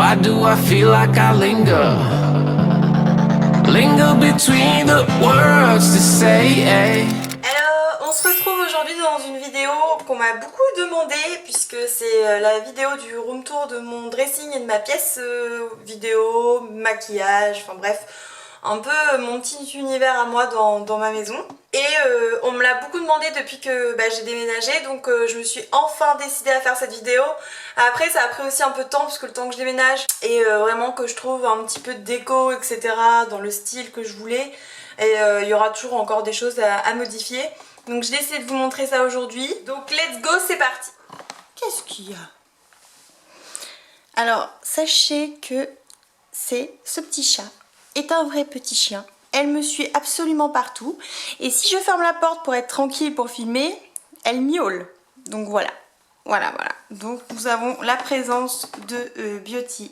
Why do I feel like I linger? Linger between the words to say. Alors, on se retrouve aujourd'hui dans une vidéo qu'on m'a beaucoup demandé puisque c'est la vidéo du room tour de mon dressing et de ma pièce vidéo, maquillage, enfin bref, un peu mon petit univers à moi dans ma maison. Et on me l'a beaucoup demandé depuis que j'ai déménagé, donc je me suis enfin décidée à faire cette vidéo. Après ça a pris aussi un peu de temps parce que le temps que je déménage et vraiment que je trouve un petit peu de déco etc dans le style que je voulais. Et il y aura toujours encore des choses à modifier. Donc j'ai décidé de vous montrer ça aujourd'hui. Donc let's go, c'est parti. Qu'est-ce qu'il y a? Alors sachez que ce petit chat est un vrai petit chien. Elle me suit absolument partout. Et si je ferme la porte pour être tranquille pour filmer, elle miaule. Donc voilà. Voilà. Donc nous avons la présence de Beauty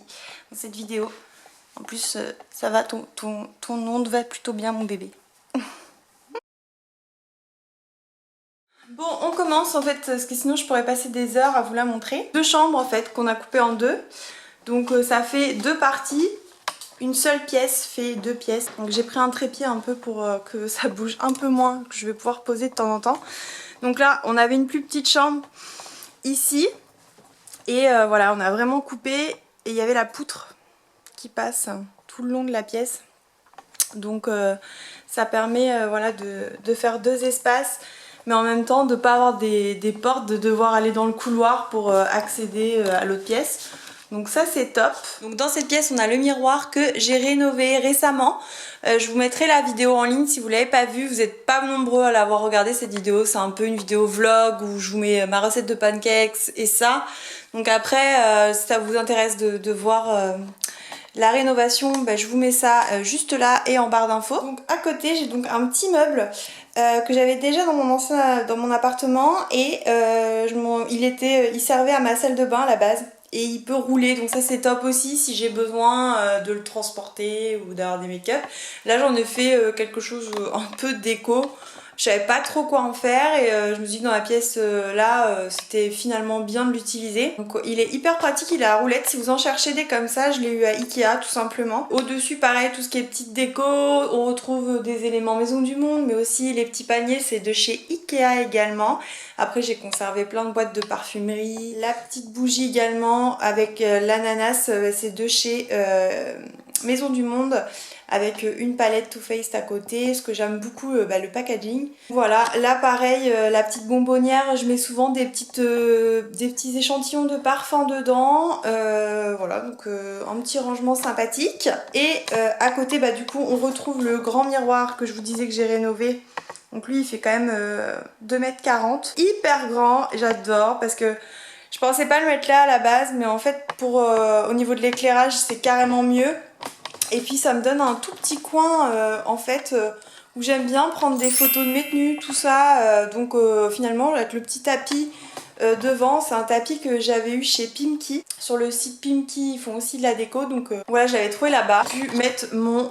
dans cette vidéo. En plus, ça va, ton onde va plutôt bien, mon bébé. Bon, on commence en fait, parce que sinon je pourrais passer des heures à vous la montrer. Deux chambres en fait, qu'on a coupées en deux. Donc ça fait deux parties. Une seule pièce fait deux pièces. Donc j'ai pris un trépied un peu pour que ça bouge un peu moins, que je vais pouvoir poser de temps en temps. Donc là, on avait une plus petite chambre ici. Et voilà, on a vraiment coupé. Et il y avait la poutre qui passe tout le long de la pièce. Donc ça permet voilà, de faire deux espaces. Mais en même temps de ne pas avoir des portes, de devoir aller dans le couloir pour accéder à l'autre pièce. Donc ça c'est top. Donc dans cette pièce on a le miroir que j'ai rénové récemment. Je vous mettrai la vidéo en ligne si vous ne l'avez pas vue. Vous n'êtes pas nombreux à l'avoir regardé cette vidéo. C'est un peu une vidéo vlog où je vous mets ma recette de pancakes et ça. Donc après si ça vous intéresse de voir la rénovation, je vous mets ça juste là et en barre d'infos. Donc à côté j'ai donc un petit meuble que j'avais déjà dans mon appartement et il servait à ma salle de bain à la base. Et il peut rouler, donc ça c'est top aussi si j'ai besoin de le transporter ou d'avoir des make-up. Là j'en ai fait quelque chose un peu déco. Je savais pas trop quoi en faire et je me suis dit dans la pièce c'était finalement bien de l'utiliser. Donc il est hyper pratique, il a la roulette. Si vous en cherchez des comme ça, je l'ai eu à Ikea tout simplement. Au-dessus pareil, tout ce qui est petite déco, on retrouve des éléments Maison du Monde, mais aussi les petits paniers, c'est de chez Ikea également. Après j'ai conservé plein de boîtes de parfumerie. La petite bougie également avec l'ananas, c'est de chez Maison du Monde. Avec une palette Too Faced à côté, ce que j'aime beaucoup, le packaging. Voilà, là pareil, la petite bonbonnière, je mets souvent des petits échantillons de parfum dedans. Voilà, donc un petit rangement sympathique. Et à côté, du coup, on retrouve le grand miroir que je vous disais que j'ai rénové. Donc lui, il fait quand même 2,40 m. Hyper grand, j'adore parce que je pensais pas le mettre là à la base, mais en fait, au niveau de l'éclairage, c'est carrément mieux. Et puis ça me donne un tout petit coin où j'aime bien prendre des photos de mes tenues, tout ça. Donc finalement avec le petit tapis devant, c'est un tapis que j'avais eu chez Pimki. Sur le site Pimki, ils font aussi de la déco. Donc voilà, je l'avais trouvé là-bas. J'ai pu mettre mon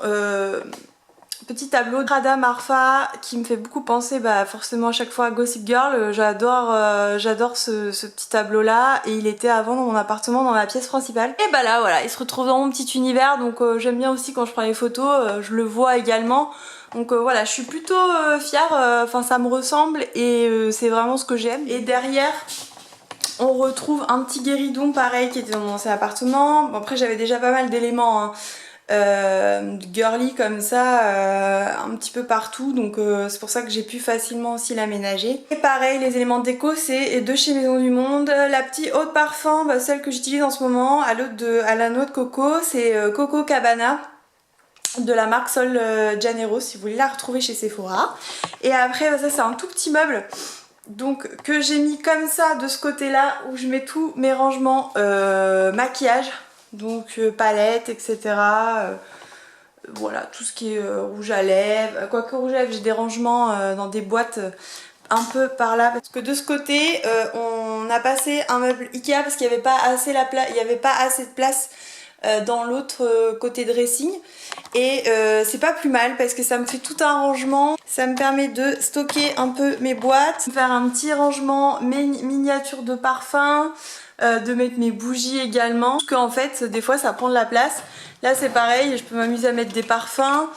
petit tableau de Prada Marfa qui me fait beaucoup penser forcément à chaque fois à Gossip Girl. J'adore ce petit tableau là et il était avant dans mon appartement dans ma pièce principale. Et là voilà, il se retrouve dans mon petit univers donc j'aime bien aussi quand je prends les photos, je le vois également. Donc voilà, je suis plutôt fière, ça me ressemble et c'est vraiment ce que j'aime. Et derrière on retrouve un petit guéridon pareil qui était dans mon ancien appartement. Bon, après j'avais déjà pas mal d'éléments hein. Girly comme ça un petit peu partout donc c'est pour ça que j'ai pu facilement aussi l'aménager. Et pareil les éléments de déco c'est de chez Maison du Monde. La petite eau de parfum, celle que j'utilise en ce moment à la noix de coco, c'est Coco Cabana de la marque Sol Janeiro si vous voulez la retrouver chez Sephora. Et après ça c'est un tout petit meuble donc que j'ai mis comme ça de ce côté là où je mets tous mes rangements maquillage. Donc palette, etc. Voilà, tout ce qui est rouge à lèvres. Quoique rouge à lèvres, j'ai des rangements dans des boîtes un peu par là. Parce que de ce côté, on a passé un meuble Ikea parce qu'il n'y avait pas assez de place dans l'autre côté dressing. Et c'est pas plus mal parce que ça me fait tout un rangement. Ça me permet de stocker un peu mes boîtes, faire un petit rangement miniature de parfum, de mettre mes bougies également. Parce qu'en fait, des fois, ça prend de la place. Là, c'est pareil, je peux m'amuser à mettre des parfums.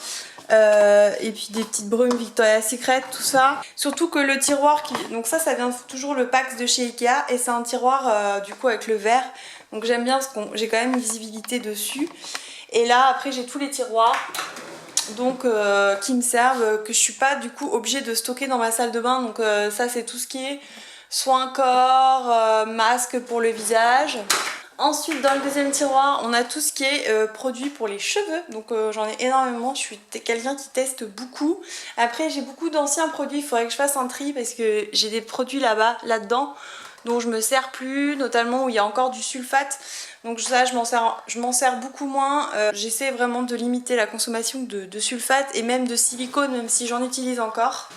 Et puis des petites brumes Victoria's Secret, tout ça. Surtout que le tiroir donc ça vient toujours le Pax de chez Ikea et c'est un tiroir du coup avec le verre. Donc j'aime bien parce que j'ai quand même une visibilité dessus. Et là après j'ai tous les tiroirs donc qui me servent, que je suis pas du coup obligée de stocker dans ma salle de bain. Donc ça c'est tout ce qui est soin corps, masque pour le visage. Ensuite dans le deuxième tiroir on a tout ce qui est produits pour les cheveux, donc j'en ai énormément, je suis quelqu'un qui teste beaucoup. Après j'ai beaucoup d'anciens produits, il faudrait que je fasse un tri parce que j'ai des produits là-dedans dont je me sers plus, notamment où il y a encore du sulfate, donc ça je m'en sers beaucoup moins. J'essaie vraiment de limiter la consommation de sulfate et même de silicone, même si j'en utilise encore.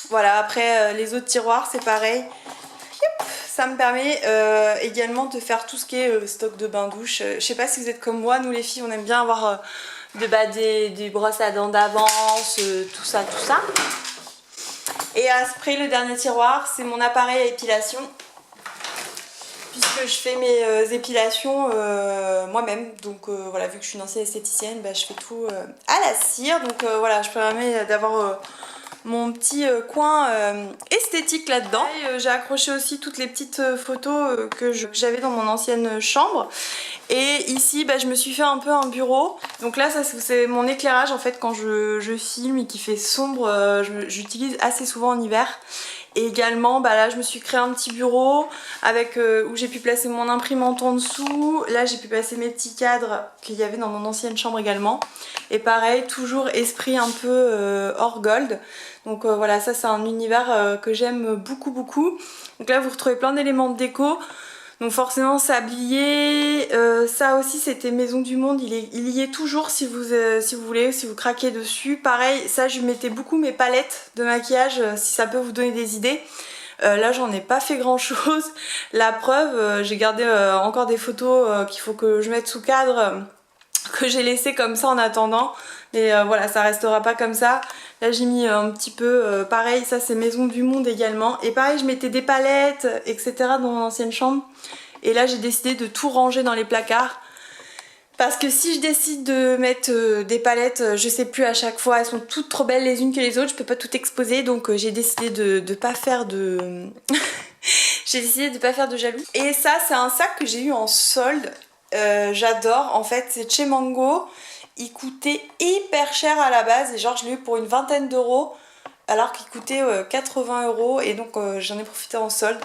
Voilà, après les autres tiroirs c'est pareil. Ça me permet également de faire tout ce qui est stock de bain-douche. Je sais pas si vous êtes comme moi, nous les filles on aime bien avoir des brosses à dents d'avance, tout ça. Et après le dernier tiroir c'est mon appareil à épilation. Puisque je fais mes épilations moi-même, donc voilà, vu que je suis une ancienne esthéticienne, bah, je fais tout à la cire. Donc voilà, je permets d'avoir mon petit coin esthétique là-dedans. J'ai accroché aussi toutes les petites photos que j'avais dans mon ancienne chambre. Et ici bah, je me suis fait un peu un bureau. Donc là ça c'est mon éclairage en fait quand je filme et qu'il fait sombre, j'utilise assez souvent en hiver. Et également bah là je me suis créé un petit bureau avec où j'ai pu placer mon imprimante en dessous. Là j'ai pu placer mes petits cadres qu'il y avait dans mon ancienne chambre également. Et pareil, toujours esprit un peu hors gold. Donc voilà, ça c'est un univers que j'aime beaucoup. Donc là vous retrouvez plein d'éléments de déco. Donc forcément sablier, ça aussi c'était Maison du Monde, il y est toujours si vous voulez, si vous craquez dessus. Pareil, ça je mettais beaucoup mes palettes de maquillage si ça peut vous donner des idées. Là j'en ai pas fait grand chose, la preuve, j'ai gardé encore des photos qu'il faut que je mette sous cadre, que j'ai laissé comme ça en attendant. Mais voilà, ça restera pas comme ça. Là j'ai mis un petit peu, pareil, ça c'est Maison du Monde également. Et pareil, je mettais des palettes, etc. dans mon ancienne chambre. Et là j'ai décidé de tout ranger dans les placards. Parce que si je décide de mettre des palettes, je sais plus à chaque fois, elles sont toutes trop belles les unes que les autres, je peux pas tout exposer. Donc j'ai décidé de pas faire de... j'ai décidé de pas faire de jaloux. Et ça c'est un sac que j'ai eu en solde. J'adore, en fait c'est de chez Mango. Il coûtait hyper cher à la base et genre je l'ai eu pour une vingtaine d'euros alors qu'il coûtait 80 € et donc j'en ai profité en solde.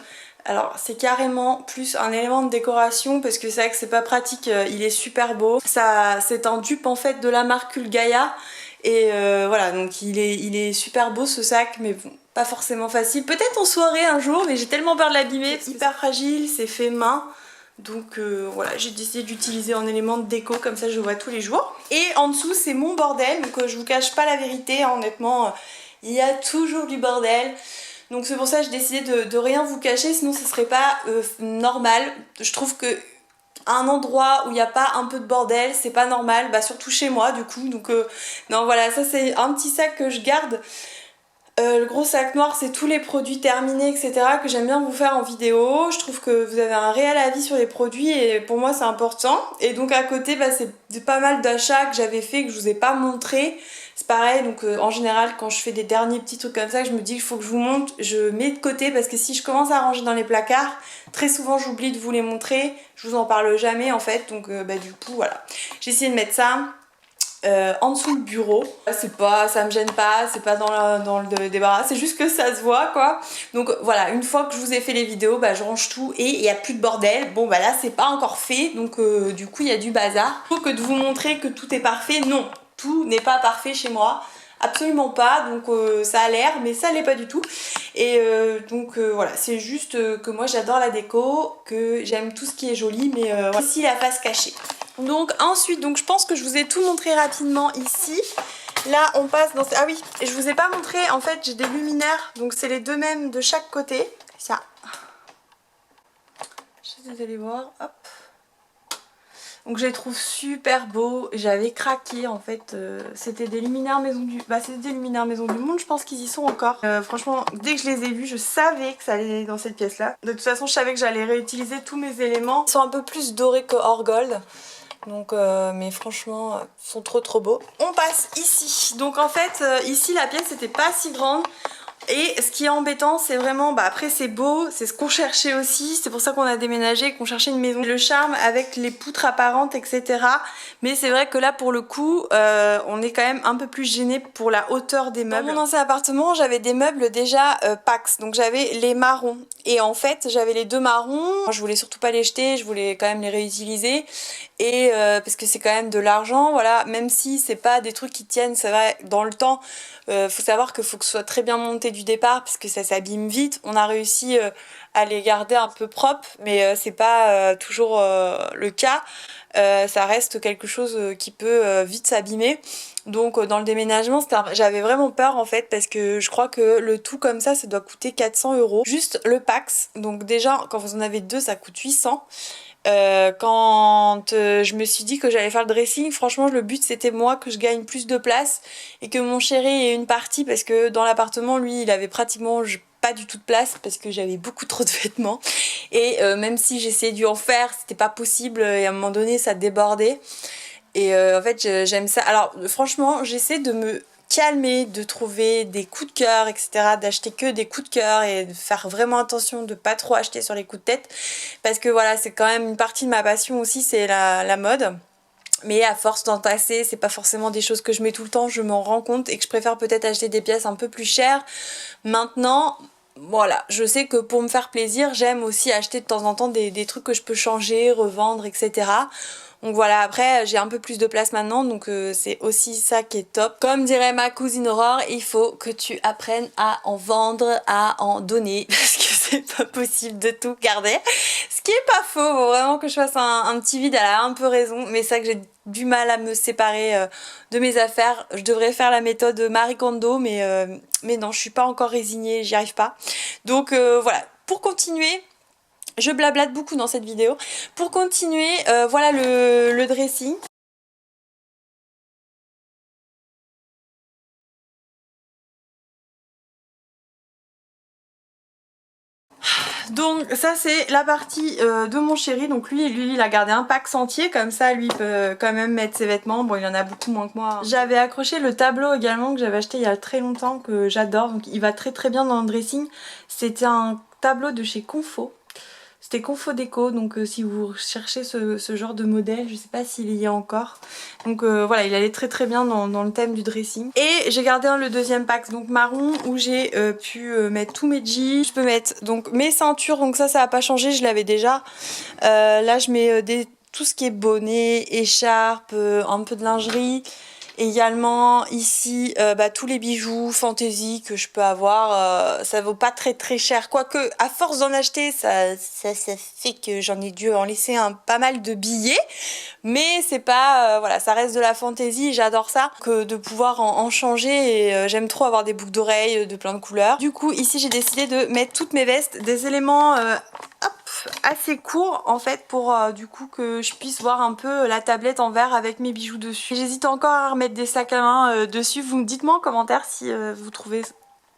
Alors c'est carrément plus un élément de décoration parce que c'est vrai que c'est pas pratique, il est super beau. Ça c'est un dupe en fait de la marque Gaia et voilà, donc il est super beau ce sac, mais bon, pas forcément facile. Peut-être en soirée un jour, mais j'ai tellement peur de l'abîmer. C'est hyper fragile, c'est fait main. Donc voilà, j'ai décidé d'utiliser en élément de déco, comme ça je le vois tous les jours. Et en dessous c'est mon bordel, donc je vous cache pas la vérité, hein, honnêtement il y a toujours du bordel. Donc c'est pour ça que j'ai décidé de rien vous cacher, sinon ce serait pas normal. Je trouve que un endroit où il n'y a pas un peu de bordel, c'est pas normal, bah surtout chez moi du coup. Donc non voilà, ça c'est un petit sac que je garde. Le gros sac noir c'est tous les produits terminés etc que j'aime bien vous faire en vidéo. Je trouve que vous avez un réel avis sur les produits et pour moi c'est important. Et donc à côté bah, c'est pas mal d'achats que j'avais fait que je vous ai pas montré. C'est pareil, donc en général quand je fais des derniers petits trucs comme ça, je me dis qu'il faut que je vous montre, je mets de côté parce que si je commence à ranger dans les placards, très souvent j'oublie de vous les montrer, je vous en parle jamais en fait, donc bah du coup voilà. J'ai essayé de mettre ça en dessous le bureau, ça me gêne pas, c'est pas dans le débarras, c'est juste que ça se voit quoi. Donc voilà, une fois que je vous ai fait les vidéos, bah je range tout et il n'y a plus de bordel. Bon bah là c'est pas encore fait, donc du coup il y a du bazar. Plutôt que de vous montrer que tout est parfait, non, tout n'est pas parfait chez moi. Absolument pas, donc ça a l'air mais ça l'est pas du tout. Et donc voilà, c'est juste que moi j'adore la déco, que j'aime tout ce qui est joli, mais aussi la face cachée. Donc ensuite, donc je pense que je vous ai tout montré rapidement ici. Là on passe dans... Ah oui, et je vous ai pas montré, en fait j'ai des luminaires, donc c'est les deux mêmes de chaque côté. Ça. Je sais pas si vous allez voir, hop. Donc je les trouve super beaux. J'avais craqué en fait. C'était des luminaires Maison du... c'était des luminaires Maison du Monde, je pense qu'ils y sont encore. Franchement, dès que je les ai vus, je savais que ça allait aller dans cette pièce-là. De toute façon, je savais que j'allais réutiliser tous mes éléments. Ils sont un peu plus dorés que hors gold. Donc mais franchement ils sont trop beaux. On passe ici. Donc en fait ici la pièce n'était pas si grande. Et ce qui est embêtant, c'est vraiment, après c'est beau, c'est ce qu'on cherchait aussi, c'est pour ça qu'on a déménagé, qu'on cherchait une maison. Le charme avec les poutres apparentes, etc. Mais c'est vrai que là pour le coup, on est quand même un peu plus gêné pour la hauteur des meubles. Dans mon ancien appartement, j'avais des meubles déjà Pax, donc j'avais les marrons. Et en fait, j'avais les deux marrons, je voulais surtout pas les jeter, je voulais quand même les réutiliser. Et parce que c'est quand même de l'argent, voilà, même si c'est pas des trucs qui tiennent, c'est vrai, dans le temps, faut savoir qu'il faut que ce soit très bien monté du départ parce que ça s'abîme vite. On a réussi à les garder un peu propres, mais c'est pas toujours le cas. Ça reste quelque chose qui peut vite s'abîmer. Donc dans le déménagement, j'avais vraiment peur en fait parce que je crois que le tout comme ça doit coûter 400 €. Juste le Pax, donc déjà quand vous en avez deux ça coûte 800. Quand je me suis dit que j'allais faire le dressing, franchement le but c'était moi que je gagne plus de place et que mon chéri ait une partie parce que dans l'appartement lui il avait pratiquement pas du tout de place parce que j'avais beaucoup trop de vêtements et même si j'essayais d'y en faire c'était pas possible et à un moment donné ça débordait et en fait j'aime ça. Alors franchement j'essaie de me calmer, de trouver des coups de cœur, etc. D'acheter que des coups de cœur et de faire vraiment attention de pas trop acheter sur les coups de tête. Parce que voilà, c'est quand même une partie de ma passion aussi, c'est la mode. Mais à force d'entasser, c'est pas forcément des choses que je mets tout le temps, je m'en rends compte et que je préfère peut-être acheter des pièces un peu plus chères. Maintenant, voilà, je sais que pour me faire plaisir, j'aime aussi acheter de temps en temps des trucs que je peux changer, revendre, etc. Donc voilà, après j'ai un peu plus de place maintenant, donc c'est aussi ça qui est top. Comme dirait ma cousine Aurore, il faut que tu apprennes à en vendre, à en donner, parce que c'est pas possible de tout garder. Ce qui est pas faux, faut vraiment que je fasse un petit vide, elle a un peu raison, mais c'est vrai que j'ai du mal à me séparer de mes affaires. Je devrais faire la méthode Marie Kondo, mais non, je suis pas encore résignée, j'y arrive pas. Donc voilà, pour continuer... Je blablate beaucoup dans cette vidéo. Pour continuer, voilà le dressing. Donc ça c'est la partie de mon chéri. Donc lui il a gardé un pack entier. Comme ça lui il peut quand même mettre ses vêtements. Bon il en a beaucoup moins que moi. J'avais accroché le tableau également que j'avais acheté il y a très longtemps, que j'adore. Donc il va très bien dans le dressing. C'était un tableau de chez Confo. C'était Confo Déco, donc si vous cherchez ce genre de modèle, je sais pas s'il y a encore. Donc voilà, il allait très bien dans le thème du dressing. Et j'ai gardé le deuxième pack, donc marron, où j'ai pu mettre tous mes jeans. Je peux mettre donc mes ceintures, donc ça a pas changé, je l'avais déjà. Là je mets tout ce qui est bonnet, écharpe, un peu de lingerie. Également ici tous les bijoux fantaisie que je peux avoir, ça vaut pas très cher, quoique à force d'en acheter ça fait que j'en ai dû en laisser pas mal de billets, mais c'est pas voilà, ça reste de la fantaisie, j'adore ça, que de pouvoir en changer et j'aime trop avoir des boucles d'oreilles de plein de couleurs. Du coup ici j'ai décidé de mettre toutes mes vestes, des éléments assez court en fait pour du coup que je puisse voir un peu la tablette en verre avec mes bijoux dessus. J'hésite encore à remettre des sacs à main dessus. Vous me dites-moi en commentaire si vous trouvez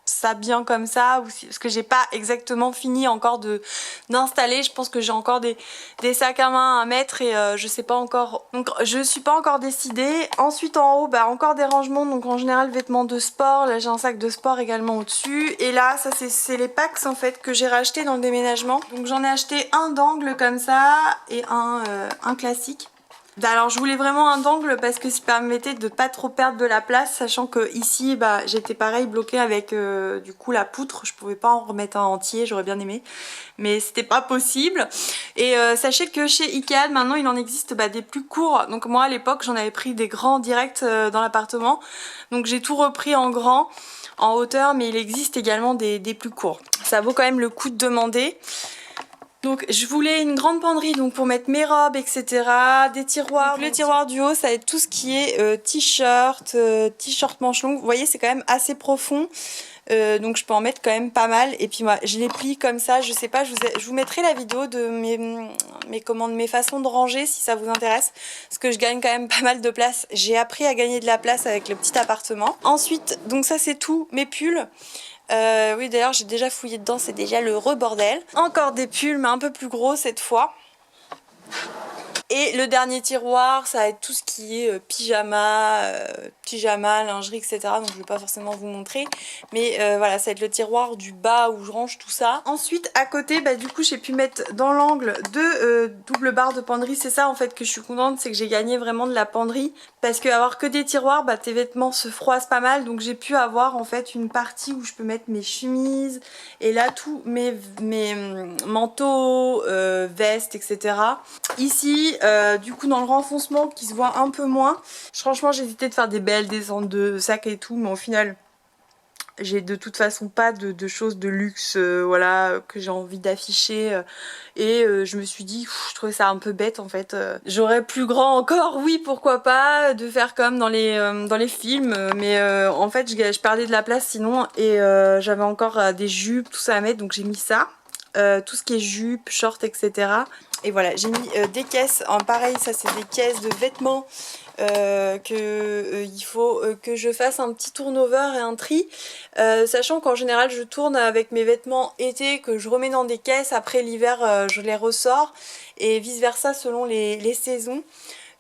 ça bien comme ça ou si, parce que j'ai pas exactement fini encore d'installer. Je pense que j'ai encore des sacs à main à mettre et je sais pas encore, donc je suis pas encore décidée. Ensuite en haut encore des rangements, donc en général vêtements de sport. Là j'ai un sac de sport également au dessus et là ça c'est les packs en fait que j'ai racheté dans le déménagement. Donc j'en ai acheté un d'angle comme ça et un classique. Alors je voulais vraiment un d'angle parce que ça permettait de pas trop perdre de la place, sachant que ici j'étais pareil bloquée avec du coup la poutre, je pouvais pas en remettre un entier, j'aurais bien aimé, mais c'était pas possible. Et sachez que chez Ikea maintenant il en existe des plus courts, donc moi à l'époque j'en avais pris des grands directs dans l'appartement, donc j'ai tout repris en grand, en hauteur, mais il existe également des plus courts. Ça vaut quand même le coup de demander. Donc je voulais une grande penderie donc pour mettre mes robes, etc. Des tiroirs. Donc, le tiroir du haut ça va être tout ce qui est t-shirt, t-shirt manches longues. Vous voyez c'est quand même assez profond. Donc je peux en mettre quand même pas mal. Et puis moi je les plie comme ça, je sais pas, je vous mettrai la vidéo de mes façons de ranger si ça vous intéresse. Parce que je gagne quand même pas mal de place. J'ai appris à gagner de la place avec le petit appartement. Ensuite, donc ça c'est tout, mes pulls. Oui d'ailleurs j'ai déjà fouillé dedans, c'est déjà le rebordel. Encore des pulls mais un peu plus gros cette fois. Et le dernier tiroir, ça va être tout ce qui est pyjama, lingerie, etc. Donc je ne vais pas forcément vous montrer. Mais voilà, ça va être le tiroir du bas où je range tout ça. Ensuite, à côté, du coup, j'ai pu mettre dans l'angle deux doubles barres de penderie. C'est ça en fait que je suis contente, c'est que j'ai gagné vraiment de la penderie. Parce que avoir que des tiroirs, tes vêtements se froissent pas mal. Donc j'ai pu avoir en fait une partie où je peux mettre mes chemises. Et là, tous mes manteaux, vestes, etc. Ici, du coup dans le renfoncement qui se voit un peu moins, franchement j'hésitais de faire des belles descentes de sacs et tout, mais au final j'ai de toute façon pas de choses de luxe voilà, que j'ai envie d'afficher et je me suis dit je trouvais ça un peu bête en fait. J'aurais plus grand encore, oui pourquoi pas, de faire comme dans les films, mais en fait je perdais de la place sinon et j'avais encore des jupes, tout ça à mettre, donc j'ai mis ça. Tout ce qui est jupe, short, etc. Et voilà, j'ai mis des caisses, pareil, ça c'est des caisses de vêtements il faut que je fasse un petit turnover et un tri, sachant qu'en général je tourne avec mes vêtements été que je remets dans des caisses, après l'hiver je les ressors et vice versa selon les saisons.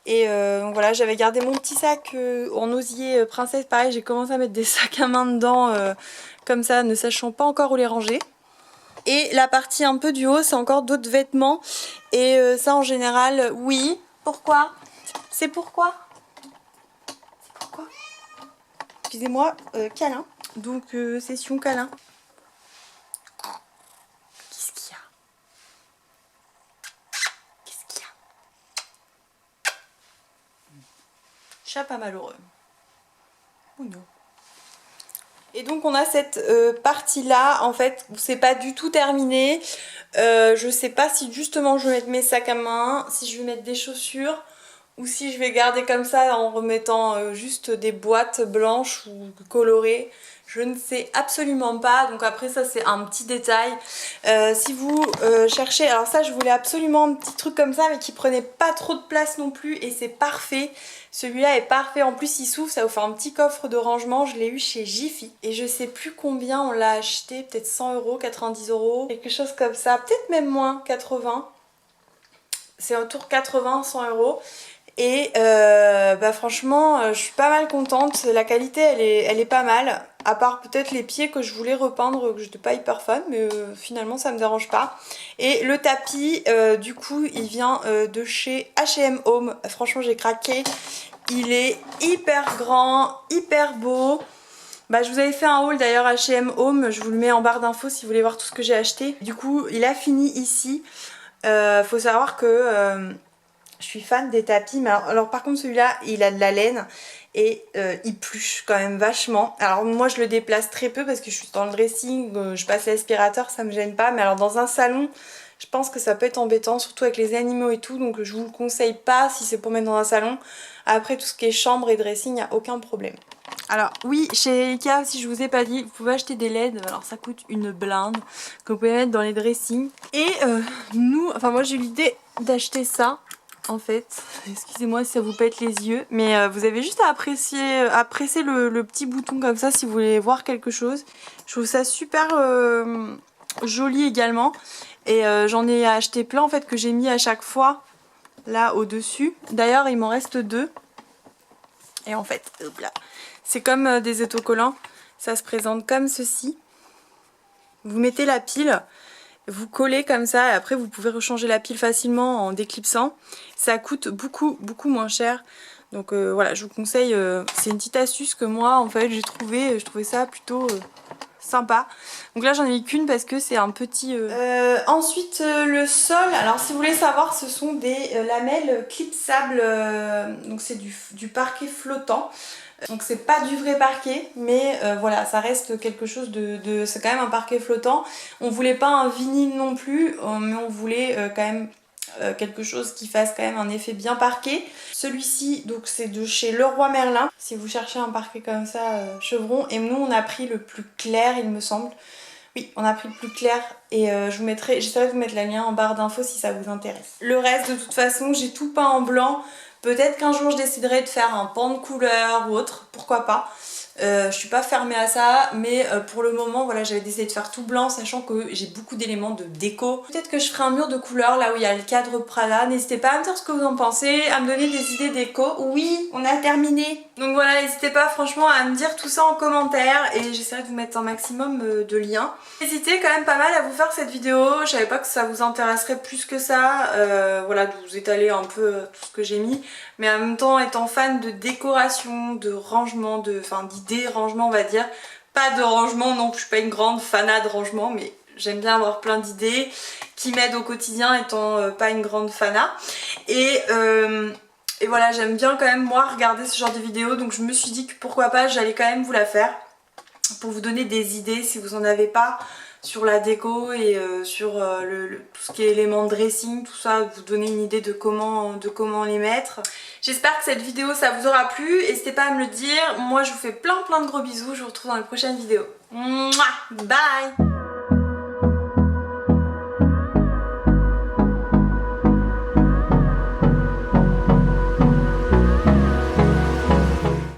Et donc voilà, j'avais gardé mon petit sac en osier princesse, pareil, j'ai commencé à mettre des sacs à main dedans comme ça, ne sachant pas encore où les ranger. Et la partie un peu du haut, c'est encore d'autres vêtements. Et ça en général, oui. Pourquoi? C'est pourquoi? C'est pourquoi? Excusez-moi, câlin. Donc session câlin. Qu'est-ce qu'il y a? Qu'est-ce qu'il y a? Chat pas malheureux. Oh non. Et donc on a cette partie là en fait où c'est pas du tout terminé. Je sais pas si justement je vais mettre mes sacs à main, si je vais mettre des chaussures ou si je vais garder comme ça en remettant juste des boîtes blanches ou colorées. Je ne sais absolument pas, donc après ça c'est un petit détail. Si vous cherchez, alors ça je voulais absolument un petit truc comme ça mais qui prenait pas trop de place non plus et c'est parfait. Celui-là est parfait, en plus il s'ouvre, ça vous fait un petit coffre de rangement, je l'ai eu chez Jiffy. Et je sais plus combien on l'a acheté, peut-être 100 €, 90 €, quelque chose comme ça, peut-être même moins, 80. C'est autour 80, 100 €. Et franchement je suis pas mal contente, la qualité elle est pas mal, à part peut-être les pieds que je voulais repeindre, que j'étais pas hyper fan, mais finalement ça me dérange pas. Et le tapis du coup il vient de chez H&M Home, franchement j'ai craqué, il est hyper grand, hyper beau. Je vous avais fait un haul d'ailleurs H&M Home, je vous le mets en barre d'infos si vous voulez voir tout ce que j'ai acheté. Du coup il a fini ici, faut savoir que je suis fan des tapis, mais alors par contre celui-là il a de la laine et il pluche quand même vachement. Alors moi je le déplace très peu parce que je suis dans le dressing, je passe l'aspirateur, ça me gêne pas, mais alors dans un salon je pense que ça peut être embêtant, surtout avec les animaux et tout, donc je vous le conseille pas si c'est pour mettre dans un salon. Après tout ce qui est chambre et dressing, il n'y a aucun problème. Alors oui, chez Ikea, si je vous ai pas dit, vous pouvez acheter des LED, alors ça coûte une blinde, que vous pouvez mettre dans les dressings. Et moi j'ai eu l'idée d'acheter ça. En fait, excusez-moi si ça vous pète les yeux, mais vous avez juste à presser le petit bouton comme ça si vous voulez voir quelque chose. Je trouve ça super joli également, et j'en ai acheté plein en fait que j'ai mis à chaque fois là au dessus. D'ailleurs il m'en reste 2, et en fait hop là, c'est comme des autocollants, ça se présente comme ceci. Vous mettez la pile, vous collez comme ça et après vous pouvez rechanger la pile facilement en déclipsant. Ça coûte beaucoup moins cher. Donc voilà, je vous conseille, c'est une petite astuce que moi en fait j'ai trouvé, je trouvais ça plutôt sympa. Donc là j'en ai mis qu'une parce que c'est un petit... Ensuite le sol, alors si vous voulez savoir, ce sont des lamelles clipsables, donc c'est du parquet flottant. Donc c'est pas du vrai parquet, mais voilà, ça reste quelque chose c'est quand même un parquet flottant. On voulait pas un vinyle non plus, mais on voulait quand même quelque chose qui fasse quand même un effet bien parquet. Celui-ci donc c'est de chez Leroy Merlin, si vous cherchez un parquet comme ça chevron, et nous on a pris le plus clair il me semble. Oui, on a pris le plus clair et j'essaierai de vous mettre la lien en barre d'infos si ça vous intéresse. Le reste de toute façon j'ai tout peint en blanc. Peut-être qu'un jour je déciderai de faire un pan de couleur ou autre, pourquoi pas. Je suis pas fermée à ça, mais pour le moment voilà, j'avais décidé de faire tout blanc sachant que j'ai beaucoup d'éléments de déco. Peut-être que je ferai un mur de couleur là où il y a le cadre Prada. N'hésitez pas à me dire ce que vous en pensez, à me donner des idées déco. Oui, on a terminé. Donc voilà, n'hésitez pas franchement à me dire tout ça en commentaire et j'essaierai de vous mettre un maximum de liens. N'hésitez quand même pas mal à vous faire cette vidéo, je savais pas que ça vous intéresserait plus que ça, voilà, de vous étaler un peu tout ce que j'ai mis, mais en même temps étant fan de décoration, de rangement, d'idées rangement on va dire, pas de rangement non, je suis pas une grande fanat de rangement, mais j'aime bien avoir plein d'idées qui m'aident au quotidien étant pas une grande fanat. Et voilà, j'aime bien quand même moi regarder ce genre de vidéos, donc je me suis dit que pourquoi pas j'allais quand même vous la faire pour vous donner des idées si vous en avez pas sur la déco et sur tout ce qui est éléments de dressing, tout ça, vous donner une idée de comment les mettre. J'espère que cette vidéo ça vous aura plu, n'hésitez pas à me le dire. Moi je vous fais plein de gros bisous, je vous retrouve dans les prochaines vidéos. Mouah, bye.